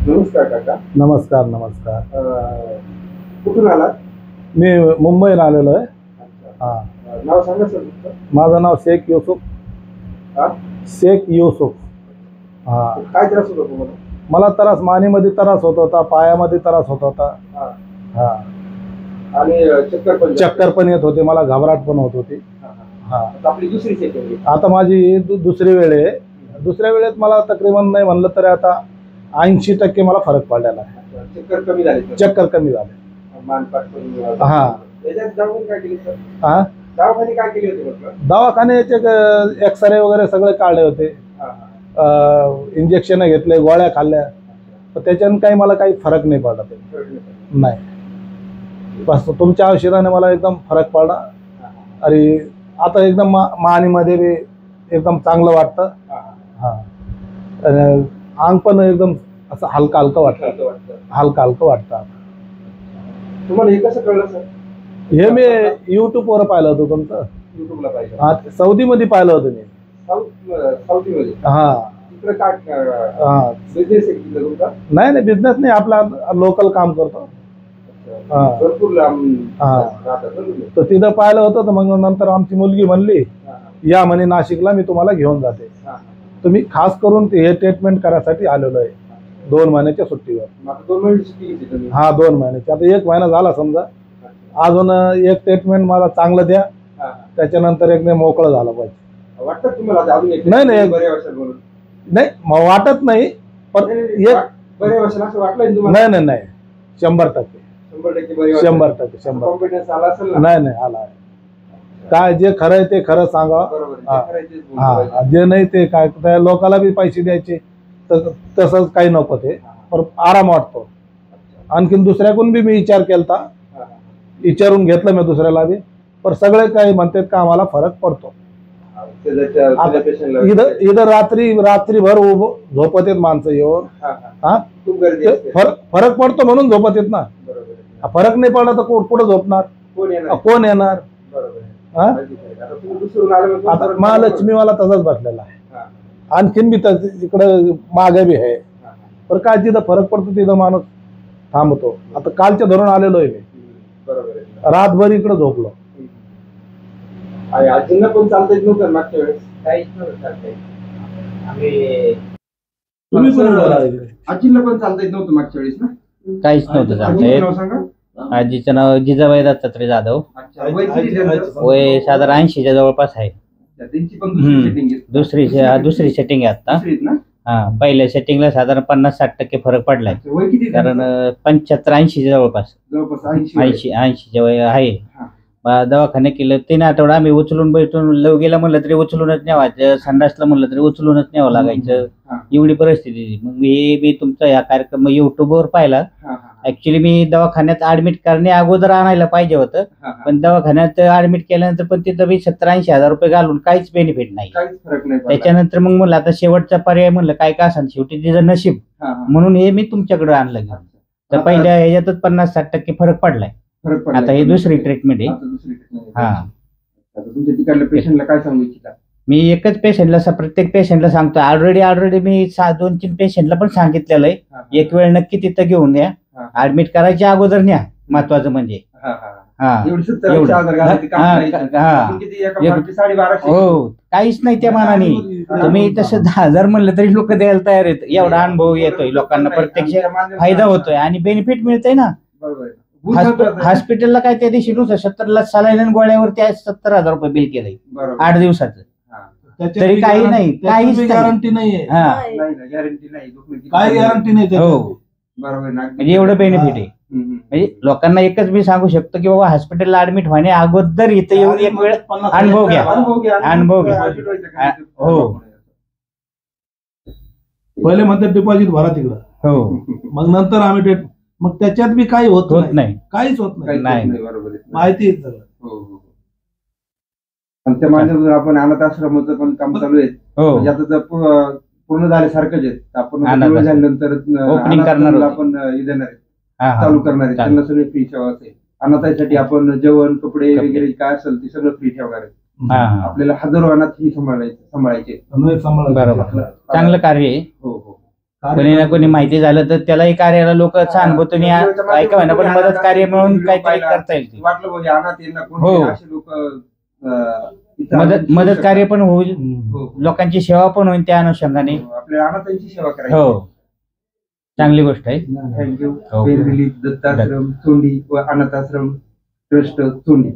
नमस्कार काका. नमस्कार नमस्कार. कुठून आलात? मी मुंबईला आलेलो आहे. अच्छा. हा, नाव सांगा सर तुमचं. माझं नाव शेख युसुफ. हा? शेख युसुफ. हा, काय त्रास होता तुम्हाला? मला त्रास मानेमध्ये त्रास होत होता, पायामध्ये त्रास होत होता. हा. हा, आणि चक्कर पण चक्कर पण येत होते, मला घबराट पण होत होती. हा, आता आपली दुसरी सेकंड. आता माझी दुसरी वेळ आहे. दुसऱ्या वेळेत मला तकरीबन नाही म्हणलं तरी आता 80% मला फरक पडलेला आहे. चक्कर कमी झाली. चक्कर कमी झाले. मानपाट पण. हा. याच्यात दवाखाने काय केले सर? हा, दवाखाने काय केले होते म्हटलं? दवाखान्याचे एक्सरे वगैरे सगळे काढले होते. इंजेक्शन घेतले, गोळ्या खाल्ल्या, पण त्याच्यानं काही मला काही फरक नाही पडला. नाही, बस तुमच्या औषधाने मला एकदम फरक पडला. आणि आता एकदम मानेमध्ये बी एकदम चांगलं वाटतं. हा, आणि अंग पण एकदम असं हलका हलका वाटतं. हलका हलका वाटतं. तुम्हाला हे कसं कळलं सर? हे मी युट्यूबवर पाहिलं होतं तुमचं. युट्यूबला पाहिजे. हा, सौदीमध्ये पाहिलं होतं मी. साऊथमध्ये? हा. तिकडे काय बिझनेस आहे तिकडे तुमचा? नाही नाही, बिझनेस नाही, आपला लोकल काम करतो. भरपूर तर तिथं पाहिलं होतं. तर मग नंतर आमची मुलगी म्हणली या म्हणे नाशिकला, मी तुम्हाला घेऊन जाते. तुम्ही खास करून हे ट्रीटमेंट करायसाठी आलेलो आहे 2 महिन्याच्या सुट्टीवर. 2 महिने सुट्टी घेतली तुम्ही? हा, 2 महिन्याची. आता 1 महिना झाला समजा. अजून एक ट्रीटमेंट मला चांगलं द्या, त्याच्यानंतर एक मोकळं झालं पाहिजे. वाटतं तुम्हाला अजून एक? नाही नाही बरे वर्षात म्हणून नाही, मग वाटत नाही, पण एक बरे वर्षात असं वाटलं तुम्हाला? नाही नाही नाही, 100% 100% बरे. 100% 100%. कॉन्फिडन्स आला असेल ना? नाही नाही, आला आहे. काय जे खरं आहे ते खरं सांगा. हा, जे नाही ते काय, त्या लोकाला बी पैसे द्यायचे तर तसंच काही नको. ते पण आराम वाटतो. आणखीन दुसऱ्याकडून बी मी विचार केलता, विचारून घेतलं मी दुसऱ्याला बी, पण सगळे काही म्हणतात का आम्हाला फरक पडतो. इथं रात्रीभर झोपत येत माणसं येऊन. हा, फरक पडतो म्हणून झोपत येत ना. फरक नाही पडला तर कुठं झोपणार, कोण येणार? आता महालक्ष्मी मला तसाच बसलेला आहे. आणखीन बी इकडं मागे बी आहे. पण काय जिथं फरक पडतो तिथं माणूस थांबतो. आता कालच्या धरून आलेलो आहे मी, रातभर इकडे झोपलो. आजींना पण चालता येत नव्हतं मागच्या वेळेस? काहीच नव्हतं चालता येत. आजींना पण चालता येत नव्हतं मागच्या वेळेस ना? काहीच नव्हतं चालता येत. आजीचं नाव जिजाबाई दत्तात्रय जाधव. वय साधारण 80च्या जवळपास आहे. दुसरी सेटिंग आहे आता. हा, पहिल्या सेटिंगला साधारण 50-60% फरक पडलाय. कारण 75-80च्या जवळपास 80च्या वय आहे. दवाखाने केलं 3 आठवडा आम्ही उचलून बैठून लवगेला म्हणलं तरी उचलूनच न्यावायचं, संडासला म्हणलं तरी उचलूनच न्यावं लागायचं. एवढी परिस्थिती. मग मी तुमचा या कार्यक्रम युट्यूबवर पाहिला. ऍक्च्युली मी दवाखान्यात ऍडमिट करणे अगोदर आणायला पाहिजे होतं, पण दवाखान्यात ऍडमिट केल्यानंतर पण तिथं मी 70-80 हजार रुपये घालून काहीच बेनिफिट नाही. त्याच्यानंतर मग म्हणलं आता शेवटचा पर्याय म्हणलं काय का असं, शेवटी तिचं नशीब म्हणून हे मी तुमच्याकडे आणलं घेऊन. तर पहिल्या ह्याच्यातच 50-60% फरक पडलाय. आता ही दुसरी ट्रीटमेंट आहे. हा, तुमच्या तिकडल्या पेशंटला काय सांगू इच्छिता? मी एकच पेशंटला, प्रत्येक पेशंटला सांगतो. ऑलरेडी मी 2-3 पेशंटला पण सांगितलेलं आहे, एक वेळ नक्की तिथं घेऊन या, ऍडमिट करायच्या अगोदर न्या. महत्वाचं म्हणजे हो, काहीच नाही त्या मानाने. तुम्ही तसं 10,000 म्हणलं तरी लोक द्यायला तयार आहेत. एवढा अनुभव येतोय लोकांना, प्रत्यक्ष फायदा होतोय आणि बेनिफिट मिळतंय ना. हॉस्पिटलला काय त्या दिवशी 70 सलाईन गोळ्यावरती 70,000 रुपये बिल केलंय 8 दिवसाचं. तरी काही नाही, काहीच गॅरंटी नाहीये. काय गॅरंटी नाही. हो, म्हणजे एवढं बेनिफिट आहे. म्हणजे लोकांना एकच मी सांगू शकतो की बाबा हॉस्पिटलला ऍडमिट होण्या अगोदर इथं येऊन एक वेळ अनुभव घ्या. हो, पहिले म्हणतात डिपॉझिट भरा तिकडं. हो, मग नंतर आम्ही मग त्याच्यात बी काही होत नाही, काहीच होत नाही. माहिती आहे सगळं. आणि त्या माध्यमातून आपण अनाथ आश्रमाचं पण काम चालू आहे. आता पूर्ण झाल्यासारखंच आहे. आपण झाल्यानंतर ओपनिंग करणार, आपण चालू करणार आहे. त्यांना सगळे फ्री सेवा आहे. अनाथांसाठी आपण जेवण, कपडे वगैरे काय असेल ते सगळं फ्री ठेवणार आहे. आपल्याला हजारो अनाथ ही सांभाळायचे. बरोबर, चांगलं कार्य आहे. हो हो. कोणी ना कोणी माहिती झालं तर त्यालाही कार्याला लोक सहानुभूतीने ऐकावं ना, पण मदत कार्य म्हणून काहीतरी करता येईल. वाटलं म्हणजे अनाथ यांना हो. कोणी असे लोक मदत कार्य पण होईल, लोकांची सेवा पण होईल त्या अनुषंगाने. आपल्या अनाथांची सेवा करायची. हो, चांगली गोष्ट आहे. थँक्यू. हो. पेन रिलीफ दत्ताश्रम चोंडी व अनाथाश्रम ट्रस्ट चोंडी.